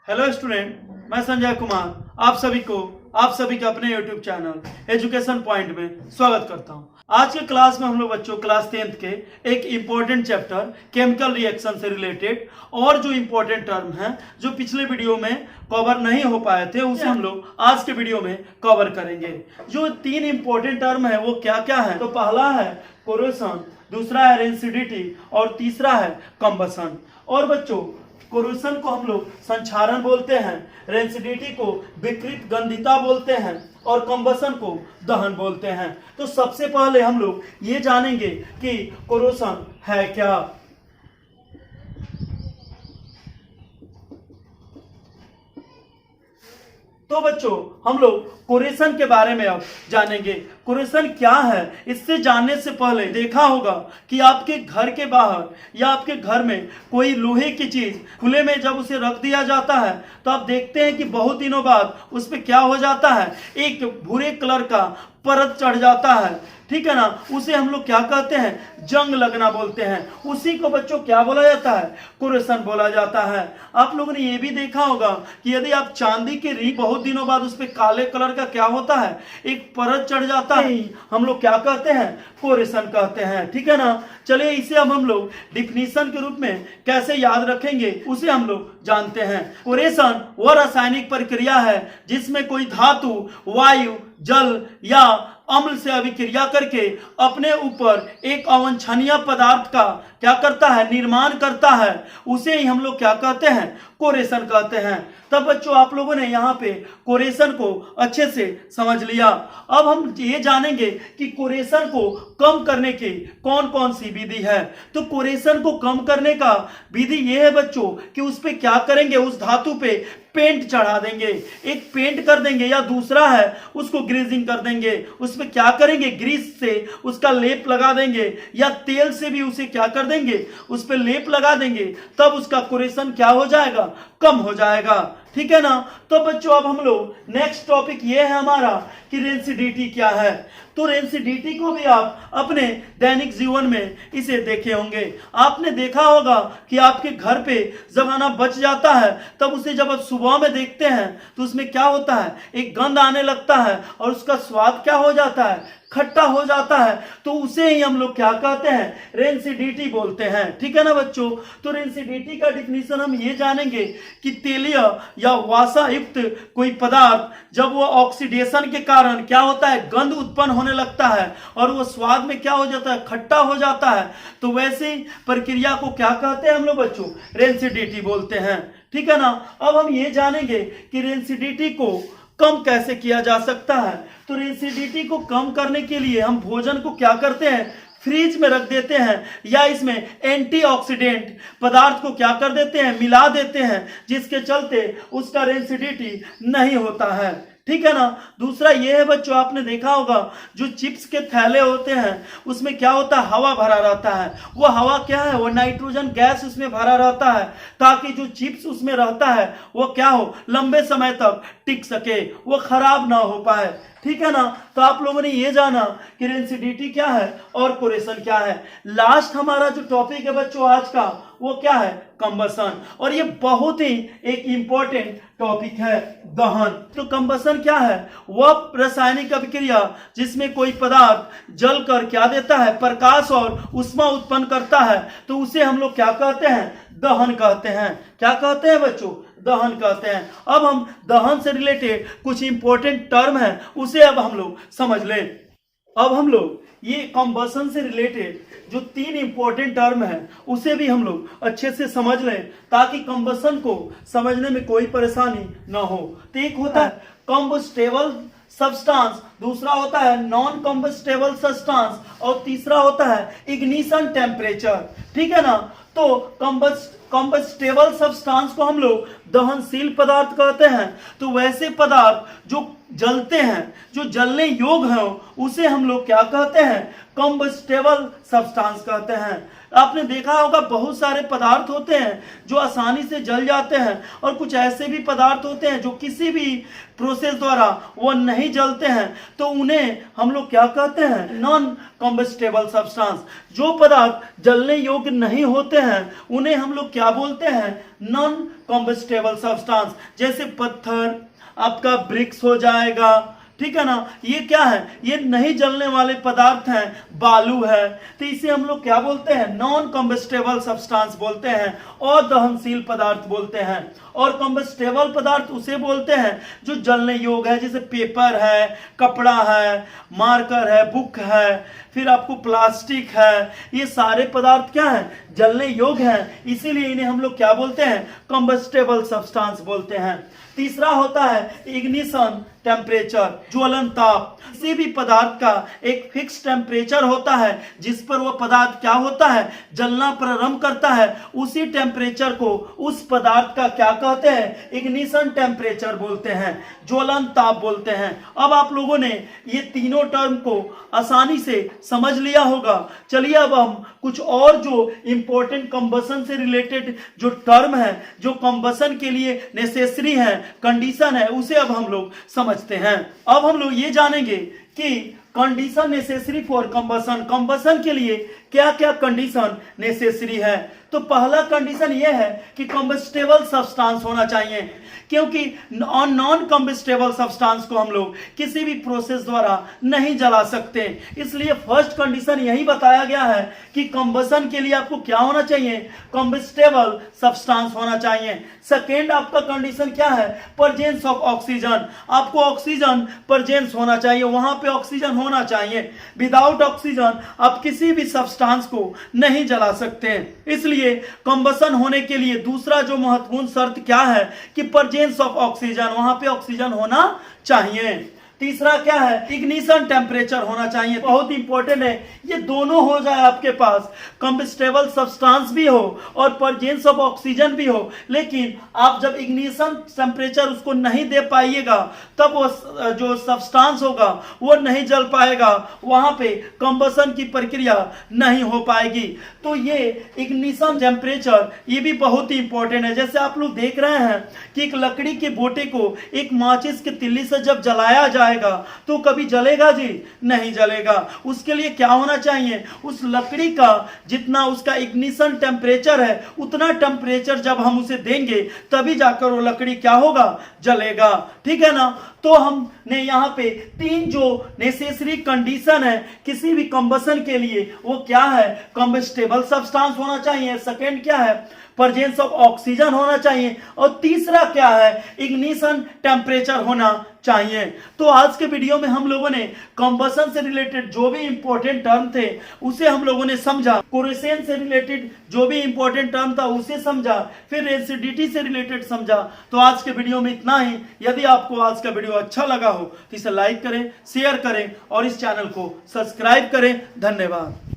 Hello student, मैं संजय कुमार आप सभी के अपने यूट्यूब चैनल एजुकेशन पॉइंट में स्वागत करता हूं। आज के क्लास में हम लोग बच्चों क्लास 10th के एक इम्पोर्टेंट चैप्टर केमिकल रिएक्शन से रिलेटेड और जो इम्पोर्टेंट टर्म है जो पिछले वीडियो में कवर नहीं हो पाए थे उसे हम लोग आज के वीडियो में कवर करेंगे। जो 3 इम्पोर्टेंट टर्म है वो क्या क्या है, तो पहला है कोरोशन, दूसरा है रेंसिडिटी और तीसरा है कंबसन। और बच्चों कोरोशन को हम लोग संक्षारण बोलते हैं, रेंसिडिटी को विकृत गंधिता बोलते हैं और कंबसन को दहन बोलते हैं। तो सबसे पहले हम लोग ये जानेंगे कि कोरोशन है क्या। तो बच्चों हम लोग कोरेशन के बारे में अब जानेंगे। कोरेशन क्या है, इससे जानने से पहले देखा होगा कि आपके घर के बाहर या आपके घर में कोई लोहे की चीज खुले में जब उसे रख दिया जाता है तो आप देखते हैं कि बहुत दिनों बाद उस पर क्या हो जाता है, एक भूरे कलर का परत चढ़ जाता है, ठीक है ना। उसे हम लोग क्या कहते हैं, जंग लगना बोलते हैं। उसी को बच्चों क्या बोला जाता है, कोरेशन बोला जाता है। आप लोगों ने ये भी देखा होगा कि यदि आप चांदी की रीख बहुत दिनों बाद उस पर काले कलर का क्या होता है, एक परत चढ़ जाता है, हम लोग क्या कहते हैं, कोरेशन कहते हैं, ठीक है ना। चलिए इसे अब हम लोग डिफिनीशन के रूप में कैसे याद रखेंगे उसे हम लोग जानते हैं। कोरेशन वह रासायनिक प्रक्रिया है जिसमें कोई धातु, वायु, जल या अम्ल से अभिक्रिया करके अपने ऊपर एक अवांछनीय पदार्थ का क्या करता है, निर्माण करता है, उसे ही हम लोग क्या कहते हैं, कोरेशन कहते हैं। तब बच्चों आप लोगों ने यहाँ पे कोरेशन को अच्छे से समझ लिया। अब हम ये जानेंगे कि कोरेशन को कम करने की कौन कौन सी विधि है। तो कोरेशन को कम करने का विधि ये है बच्चों कि उस पे क्या करेंगे, उस धातु पे पेंट चढ़ा देंगे, एक पेंट कर देंगे, या दूसरा है उसको ग्रीजिंग कर देंगे। उस पे क्या करेंगे, ग्रीस से उसका लेप लगा देंगे या तेल से भी उसे क्या कर देंगे, उस पे लेप लगा देंगे। तब उसका कोरेशन क्या हो जाएगा, कम हो जाएगा, ठीक है ना। तो बच्चों अब हम लोग नेक्स्ट टॉपिक ये है हमारा कि रेंसिडिटी क्या है। तो रेंसिडिटी को भी आप अपने दैनिक जीवन में इसे देखे होंगे। आपने देखा होगा कि आपके घर पे जब खाना बच जाता है तब उसे जब आप सुबह में देखते हैं तो उसमें क्या होता है, एक गंध आने लगता है और उसका स्वाद क्या हो जाता है, खट्टा हो जाता है। तो उसे ही हम लोग क्या कहते हैं, रेंसिडिटी बोलते हैं, ठीक है ना बच्चों। तो रेंसिडिटी का डिफिनीशन हम ये जानेंगे कि तेलीय या वासा युक्त कोई पदार्थ जब वो ऑक्सीडेशन के कारण क्या होता है, गंध उत्पन्न होने लगता है और वो स्वाद में क्या हो जाता है, खट्टा हो जाता है। तो वैसे प्रक्रिया को क्या कहते हैं हम लोग बच्चों, रेंसिडिटी बोलते हैं, ठीक है ना। अब हम ये जानेंगे कि रेंसिडिटी को कम कैसे किया जा सकता है। तो रेंसिडिटी को कम करने के लिए हम भोजन को क्या करते हैं, फ्रीज में रख देते हैं या इसमें एंटीऑक्सीडेंट पदार्थ को क्या कर देते हैं, मिला देते हैं, जिसके चलते उसका रेंसिडिटी नहीं होता है, ठीक है ना। दूसरा ये है बच्चों, आपने देखा होगा जो चिप्स के थैले होते हैं उसमें क्या होता है, हवा भरा रहता है। वो हवा क्या है, वो नाइट्रोजन गैस उसमें भरा रहता है ताकि जो चिप्स उसमें रहता है वो क्या हो, लंबे समय तक टिक सके, वो खराब ना हो पाए, ठीक है ना। तो आप लोगों ने ये जाना कि रेंसिडिटी क्या है और कोरेशन क्या है। लास्ट हमारा जो टॉपिक है बच्चों आज का वो क्या है, कंबसन। और ये बहुत ही एक इंपॉर्टेंट टॉपिक है, दहन। तो कंबसन क्या है, वह रासायनिक अभिक्रिया जिसमें कोई पदार्थ जलकर क्या देता है, प्रकाश और ऊष्मा उत्पन्न करता है। तो उसे हम लोग क्या कहते हैं, दहन कहते हैं। क्या कहते हैं बच्चों, दहन कहते हैं। अब हम दहन से रिलेटेड कुछ इंपॉर्टेंट टर्म है उसे अब हम लोग समझ लें। अब हम लोग ये कंबसन से रिलेटेड जो 3 इंपॉर्टेंट टर्म है उसे भी हम लोग अच्छे से समझ लें ताकि कंबसन को समझने में कोई परेशानी ना हो। तो एक होता है कंबस्टेबल सब्सटेंस, दूसरा होता है नॉन कंबस्टेबल सब्सटेंस और तीसरा होता है इग्निशन टेम्परेचर, ठीक है ना। तो कंबस्टेबल सब्सटेंस को हम लोग दहनशील पदार्थ कहते हैं। तो वैसे पदार्थ जो जलते हैं, जो जलने योग्य है, उसे हम लोग क्या कहते हैं? कॉम्बस्टेबल सब्सटेंस कहते हैं। आपने देखा होगा बहुत सारे पदार्थ होते हैं जो आसानी से जल जाते हैं, और कुछ ऐसे भी पदार्थ होते हैं जो किसी भी प्रोसेस द्वारा वो नहीं जलते हैं, तो उन्हें हम लोग क्या कहते हैं? Non combustible substance. जो पदार्थ जलने योग्य नहीं होते हैं उन्हें हम लोग क्या बोलते हैं? Non combustible substance. जैसे पत्थर, आपका ब्रिक्स हो जाएगा, ठीक है ना, ये क्या है? ये नहीं जलने वाले पदार्थ हैं, बालू है, तो इसे हम लोग क्या बोलते हैं? नॉन कॉम्बस्टेबल सब्सटेंस बोलते हैं, और दहनशील पदार्थ बोलते हैं। और कॉम्बस्टेबल पदार्थ उसे बोलते हैं जो जलने योग्य है, जैसे पेपर है, कपड़ा है, मार्कर है, बुक है, फिर आपको प्लास्टिक है, ये सारे पदार्थ क्या है? जलने योग्य हैं, इसीलिए इन्हें हम लोग क्या बोलते हैं? कॉम्बस्टेबल सब्सटेंस बोलते हैं। तीसरा होता है इग्निशन टेम्परेचर, ज्वलन ताप। किसी भी पदार्थ का एक फिक्स टेम्परेचर होता है जिस पर वह पदार्थ क्या होता है? जलना प्रारंभ करता है। उसी टेम्परेचर को उस पदार्थ का क्या कहते हैं? इग्निशन टेम्परेचर बोलते हैं, ज्वलन ताप बोलते हैं। अब आप लोगों ने ये तीनों टर्म को आसानी से समझ लिया होगा। चलिए अब हम कुछ और जो इंपॉर्टेंट कंबसन से रिलेटेड जो टर्म है, जो कंबसन के लिए नेसेसरी है, कंडीशन है, उसे अब हम लोग समझते हैं। अब हम लोग ये जानेंगे कि condition necessary for combustion, combustion के लिए क्या क्या कंडीशन नेसेसरी है। तो पहला कंडीशन यह है कि कंबस्टेबल सब्सटेंस होना चाहिए, क्योंकि नॉन कंबस्टेबल सब्सटेंस को हम लोग किसी भी प्रोसेस द्वारा नहीं जला सकते। इसलिए फर्स्ट कंडीशन यही बताया गया है कि कंबसन के लिए आपको क्या होना चाहिए? कंबस्टेबल सब्सटेंस होना चाहिए। सेकेंड आपका कंडीशन क्या है? Presence of oxygen. आपको ऑक्सीजन प्रेजेंस होना चाहिए, वहां पे ऑक्सीजन होना चाहिए। विदाउट ऑक्सीजन आप किसी भी सब्सटेंस को नहीं जला सकते। इसलिए कंबसन होने के लिए दूसरा जो महत्वपूर्ण शर्त क्या है? कि प्रेजेंस ऑफ ऑक्सीजन, वहां पे ऑक्सीजन होना चाहिए। तीसरा क्या है? इग्निशन टेम्परेचर होना चाहिए, बहुत इंपॉर्टेंट है। ये दोनों हो जाए आपके पास, कंबस्टेबल सब्सटेंस भी हो और प्रेजेंस ऑफ ऑक्सीजन भी हो, लेकिन आप जब इग्निशन टेम्परेचर उसको नहीं दे पाइएगा तब वो जो सब्सटेंस होगा वो नहीं जल पाएगा, वहां पे कंबसन की प्रक्रिया नहीं हो पाएगी। तो ये इग्निशन टेम्परेचर ये भी बहुत ही इंपॉर्टेंट है। जैसे आप लोग देख रहे हैं कि एक लकड़ी के बोटे को एक माचिस के तिल्ली से जब जलाया जाएगा तो कभी जलेगा जी? नहीं जलेगा। उसके लिए क्या होना चाहिए? उस लकड़ी का जितना उसका इग्निशन टेम्परेचर है उतना टेम्परेचर जब हम उसे देंगे तभी जाकर वो लकड़ी क्या होगा? जलेगा। ठीक है ना? तो हमने यहाँ पे तीन जो नेसेसरी कंडीशन है किसी भी कंबसन के लिए, वो क्या है? कंबस्टेबल सब्सटेंस होना चाहिए, सेकेंड क्या है? प्रेजेंस ऑफ ऑक्सीजन होना चाहिए, और तीसरा क्या है? इग्निशन टेम्परेचर होना चाहिए। तो आज के वीडियो में हम लोगों ने कंबसन से रिलेटेड जो भी इंपॉर्टेंट टर्म थे उसे हम लोगों ने समझा, कोरेशन से रिलेटेड जो भी इंपॉर्टेंट टर्म था उसे समझा, फिर एसिडिटी से रिलेटेड समझा। तो आज के वीडियो में इतना ही। यदि आपको आज का वीडियो अच्छा लगा हो तो इसे लाइक करें, शेयर करें और इस चैनल को सब्सक्राइब करें। धन्यवाद।